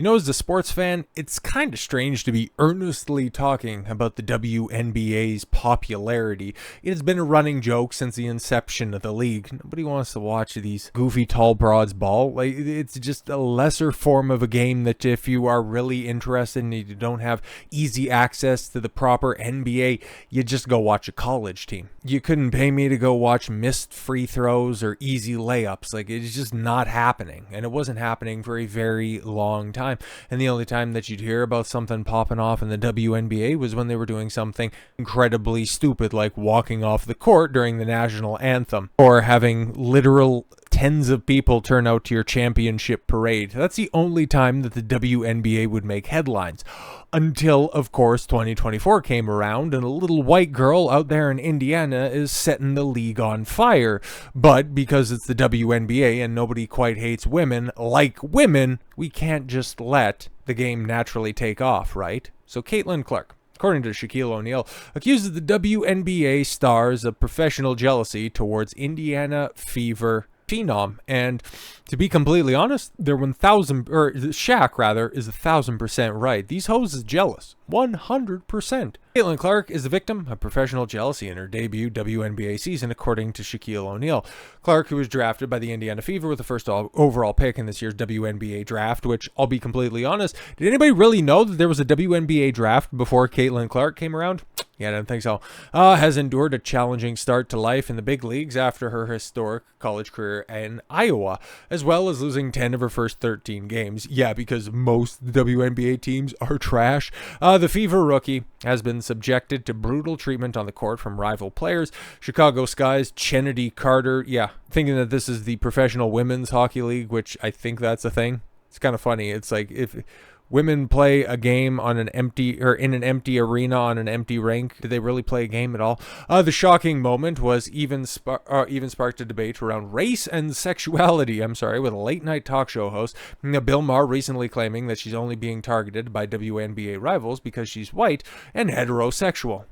You know, as a sports fan, it's kind of strange to be earnestly talking about the WNBA's popularity. It has been a running joke since the inception of the league. Nobody wants to watch these goofy tall broads ball. Like, it's just a lesser form of a game that if you are really interested and you don't have easy access to the proper NBA, you just go watch a college team. You couldn't pay me to go watch missed free throws or easy layups. Like, it's just not happening. And it wasn't happening for a very long time. And the only time that you'd hear about something popping off in the WNBA was when they were doing something incredibly stupid, like walking off the court during the national anthem, or having literal tens of people turn out to your championship parade. That's the only time that the WNBA would make headlines. Until, of course, 2024 came around and a little white girl out there in Indiana is setting the league on fire. But because it's the WNBA and nobody quite hates women like women, we can't just let the game naturally take off, right? So Caitlin Clark, according to Shaquille O'Neal, accuses the WNBA stars of professional jealousy towards Indiana Fever phenom. And to be completely honest, Shaq rather is 1,000% right. These hoes is jealous. 100%. Caitlin Clark is the victim of professional jealousy in her debut WNBA season, according to Shaquille O'Neal. Clark, who was drafted by the Indiana Fever with the first overall pick in this year's WNBA draft, which, I'll be completely honest, did anybody really know that there was a WNBA draft before Caitlin Clark came around? Yeah, I don't think so. Has endured a challenging start to life in the big leagues after her historic college career in Iowa, as well as losing 10 of her first 13 games. Yeah, because most WNBA teams are trash. The Fever rookie has been subjected to brutal treatment on the court from rival players. Chicago Sky's Chennedy Carter, thinking that this is the Professional Women's Hockey League, which I think that's a thing. It's kind of funny. It's like if women play a game on an empty or in an empty arena on an empty rink, do they really play a game at all? The shocking moment was even sparked a debate around race and sexuality. With a late night talk show host, Bill Maher, recently claiming that she's only being targeted by WNBA rivals because she's white and heterosexual.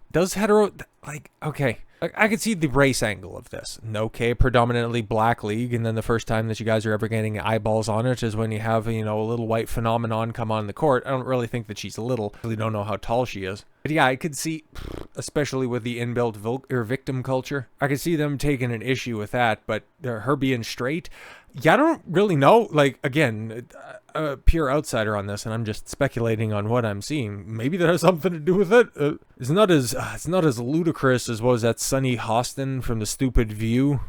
Okay. I could see the race angle of this. Okay, predominantly black league, and then the first time that you guys are ever getting eyeballs on it is when you have, a little white phenomenon come on the court. I don't really think that she's little. I really don't know how tall she is. But yeah, I could see, especially with the inbuilt victim culture, I could see them taking an issue with that, but her being straight, I don't really know. Like, again, a pure outsider on this, and I'm just speculating on what I'm seeing. Maybe that has something to do with it. It's not as ludicrous as was that Sonny Hostin from The Stupid View,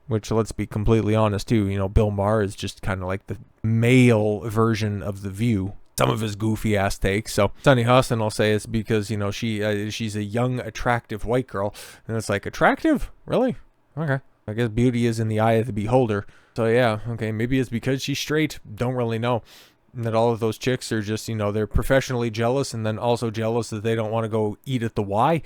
which, let's be completely honest too, Bill Maher is just kind of like the male version of The View. Some of his goofy ass takes. So Sonny Hostin, I'll say, it's because she's a young, attractive white girl, and it's like, attractive? Really? Okay. I guess beauty is in the eye of the beholder. So yeah, okay, maybe it's because she's straight. Don't really know. And that all of those chicks are just, they're professionally jealous and then also jealous that they don't want to go eat at the Y.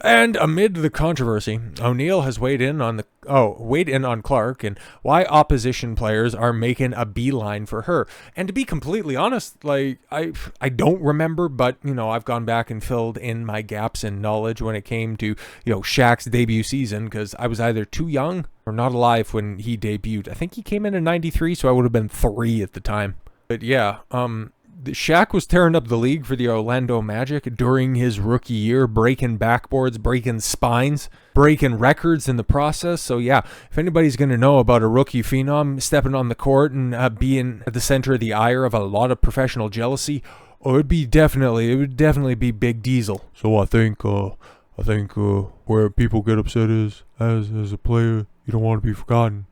And amid the controversy, O'Neal has weighed in on Clark and why opposition players are making a beeline for her. And to be completely honest, like, I don't remember, but, I've gone back and filled in my gaps in knowledge when it came to, Shaq's debut season, because I was either too young or not alive when he debuted. I think he came in 93, so I would have been 3 at the time. But yeah, Shaq was tearing up the league for the Orlando Magic during his rookie year, breaking backboards, breaking spines, breaking records in the process. So yeah, if anybody's going to know about a rookie phenom stepping on the court and being at the center of the ire of a lot of professional jealousy, it would definitely be Big Diesel. So I think where people get upset is, as a player, you don't want to be forgotten.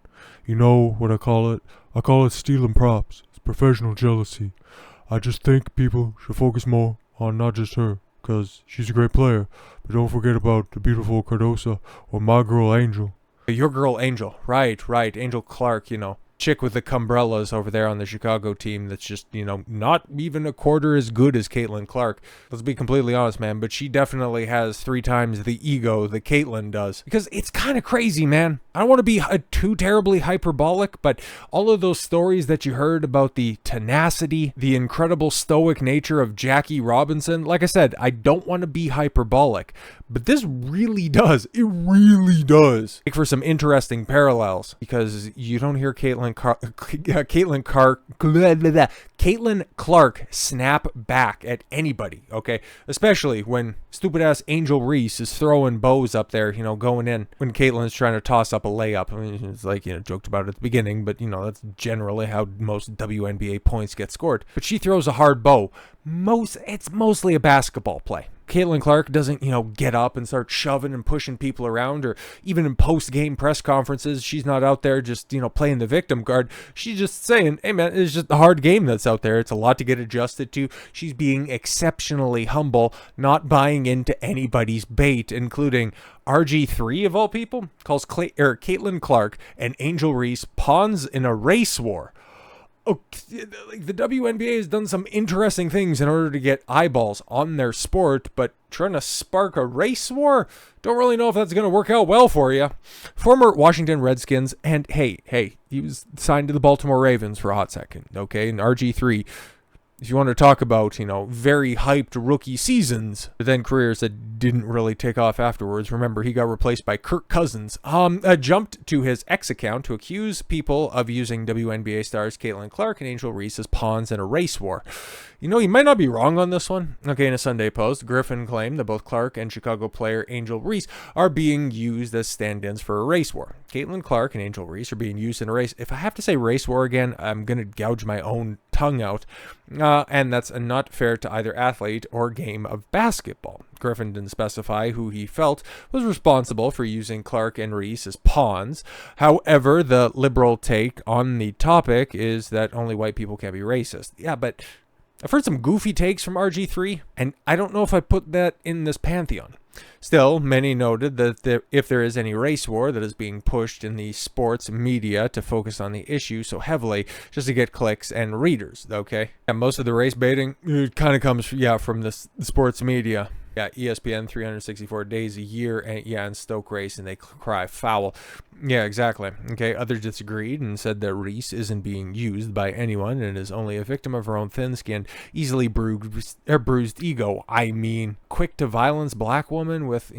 You know what I call it? I call it stealing props. Professional jealousy. I just think people should focus more on not just her, because she's a great player, but don't forget about the beautiful Cardosa or my girl Angel. Your girl Angel, right, Angel Clark, chick with the Cumbrellas over there on the Chicago team that's just, not even a quarter as good as Caitlin Clark. Let's be completely honest, man, but she definitely has 3 times the ego that Caitlin does. Because it's kind of crazy, man. I don't want to be too terribly hyperbolic, but all of those stories that you heard about the tenacity, the incredible stoic nature of Jackie Robinson, like I said, I don't want to be hyperbolic, But this really does. It really does make for some interesting parallels, because you don't hear Caitlin Clark snap back at anybody, okay? Especially when stupid ass Angel Reese is throwing bows up there, going in when Caitlin's trying to toss up a layup. I mean, it's like, joked about it at the beginning, but that's generally how most WNBA points get scored. But she throws a hard bow. It's mostly a basketball play. Caitlin Clark doesn't, get up and start shoving and pushing people around, or even in post-game press conferences, she's not out there just, playing the victim card. She's just saying, hey man, it's just a hard game that's out there. It's a lot to get adjusted to. She's being exceptionally humble, not buying into anybody's bait, including RG3 of all people, calls Caitlin Clark and Angel Reese pawns in a race war. Okay, the WNBA has done some interesting things in order to get eyeballs on their sport, but trying to spark a race war? Don't really know if that's going to work out well for you. Former Washington Redskins, and hey, he was signed to the Baltimore Ravens for a hot second, okay? And RG3, if you want to talk about, very hyped rookie seasons, but then careers that didn't really take off afterwards. Remember, he got replaced by Kirk Cousins. Jumped to his X account to accuse people of using WNBA stars Caitlin Clark and Angel Reese as pawns in a race war. He might not be wrong on this one. Okay, in a Sunday Post, Griffin claimed that both Clark and Chicago player Angel Reese are being used as stand-ins for a race war. Caitlin Clark and Angel Reese are being used in a race. If I have to say race war again, I'm going to gouge my own tongue out. And that's not fair to either athlete or game of basketball. Griffin didn't specify who he felt was responsible for using Clark and Reese as pawns. However, the liberal take on the topic is that only white people can be racist. Yeah, but I've heard some goofy takes from RG3, and I don't know if I put that in this pantheon. Still, many noted that if there is any race war that is being pushed in the sports media to focus on the issue so heavily just to get clicks and readers, okay? And most of the race baiting kind of comes, from the sports media. Yeah, ESPN 364 days a year, and Stoke Race, and they cry foul. Yeah, exactly. Okay, others disagreed and said that Reese isn't being used by anyone and is only a victim of her own thin-skinned, easily bruised ego. I mean, quick-to-violence black woman with,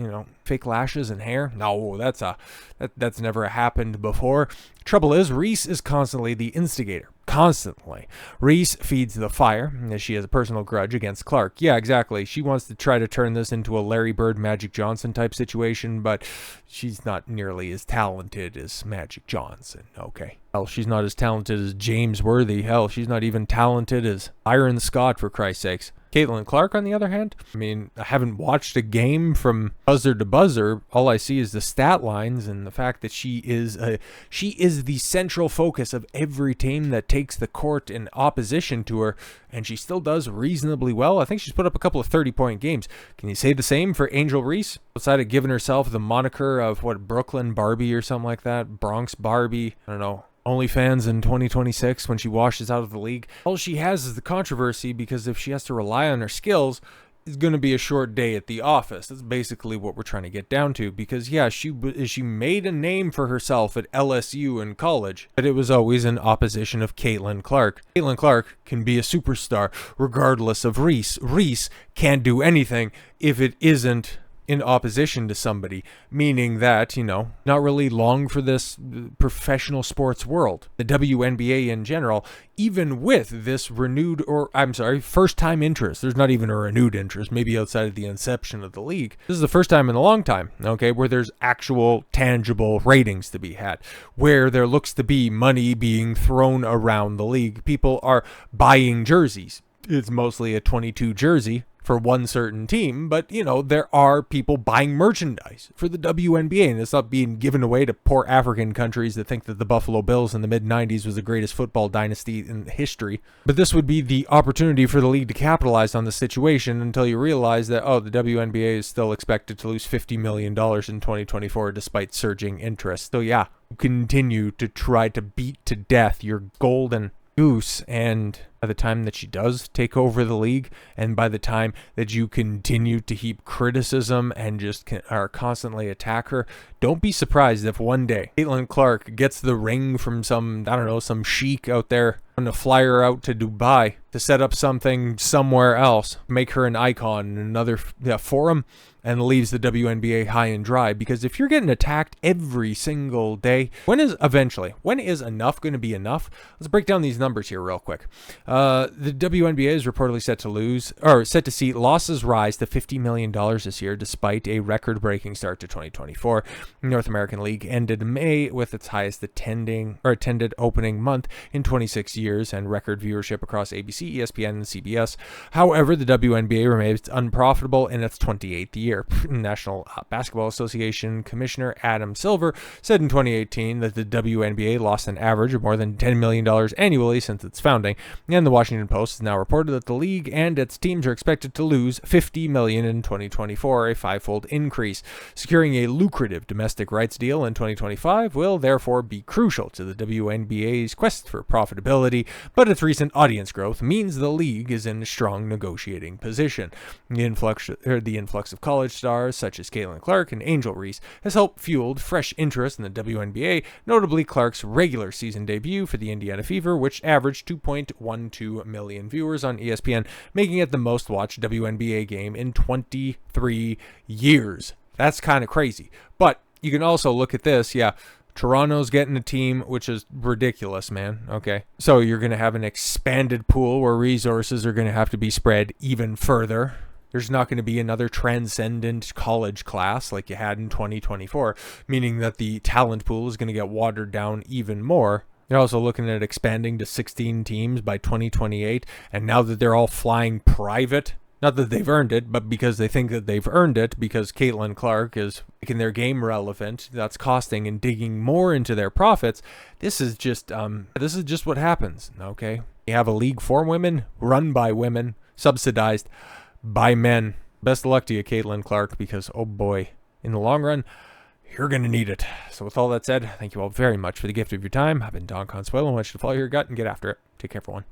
fake lashes and hair? No, that's never happened before. Trouble is, Reese is constantly the instigator. Constantly. Reese feeds the fire, as she has a personal grudge against Clark. Yeah, exactly. She wants to try to turn this into a Larry Bird, Magic Johnson type situation, but she's not nearly as talented as Magic Johnson, okay? Hell, she's not as talented as James Worthy. Hell, she's not even talented as Byron Scott, for Christ's sakes. Caitlin Clark, on the other hand, I haven't watched a game from buzzer to buzzer. All I see is the stat lines and the fact that she is the central focus of every team that takes the court in opposition to her, and she still does reasonably well. I think she's put up a couple of 30-point games. Can you say the same for Angel Reese? Outside of giving herself the moniker of, Brooklyn Barbie or something like that? Bronx Barbie? I don't know. OnlyFans in 2026 when she washes out of the league. All she has is the controversy, because if she has to rely on her skills, it's going to be a short day at the office. That's basically what we're trying to get down to, because she made a name for herself at LSU in college, but it was always in opposition of Caitlin Clark. Caitlin Clark can be a superstar regardless of Reese. Reese can't do anything if it isn't in opposition to somebody, meaning that, not really long for this professional sports world. The WNBA in general, even with this first-time interest, there's not even a renewed interest, maybe outside of the inception of the league. This is the first time in a long time, okay, where there's actual tangible ratings to be had, where there looks to be money being thrown around the league. People are buying jerseys. It's mostly a 22 jersey for one certain team, but there are people buying merchandise for the WNBA, and it's not being given away to poor African countries that think that the Buffalo Bills in the mid-90s was the greatest football dynasty in history. But this would be the opportunity for the league to capitalize on the situation until you realize that, the WNBA is still expected to lose $50 million in 2024 despite surging interest. So yeah, continue to try to beat to death your golden goose, and by the time that she does take over the league, and by the time that you continue to heap criticism and just constantly attack her, don't be surprised if one day Caitlin Clark gets the ring from some sheik out there on a flyer out to Dubai, to set up something somewhere else, make her an icon in another forum, and leaves the WNBA high and dry. Because if you're getting attacked every single day, when is enough going to be enough? Let's break down these numbers here real quick. The WNBA is reportedly set to see losses rise to $50 million this year, despite a record-breaking start to 2024. The North American League ended May with its highest attended opening month in 26 years and record viewership across ABC, ESPN, and CBS. However, the WNBA remains unprofitable in its 28th year. National Basketball Association Commissioner Adam Silver said in 2018 that the WNBA lost an average of more than $10 million annually since its founding, and the Washington Post has now reported that the league and its teams are expected to lose $50 million in 2024, a five-fold increase. Securing a lucrative domestic rights deal in 2025 will therefore be crucial to the WNBA's quest for profitability, but its recent audience growth means the league is in a strong negotiating position. The influx of college stars such as Caitlin Clark and Angel Reese has helped fueled fresh interest in the WNBA, notably Clark's regular season debut for the Indiana Fever, which averaged 2.12 million viewers on ESPN, making it the most watched WNBA game in 23 years. That's kind of crazy. But you can also look at this, Toronto's getting a team, which is ridiculous, man. Okay. So you're going to have an expanded pool where resources are going to have to be spread even further. There's not going to be another transcendent college class like you had in 2024, meaning that the talent pool is going to get watered down even more. They're also looking at expanding to 16 teams by 2028, and now that they're all flying private, not that they've earned it, but because they think that they've earned it, because Caitlin Clark is making their game relevant, that's costing and digging more into their profits. This is just what happens, okay? You have a league for women, run by women, subsidized by men. Best of luck to you, Caitlin Clark, because, oh boy, in the long run, you're going to need it. So with all that said, thank you all very much for the gift of your time. I've been Don Consuelo. I want you to follow your gut and get after it. Take care, everyone.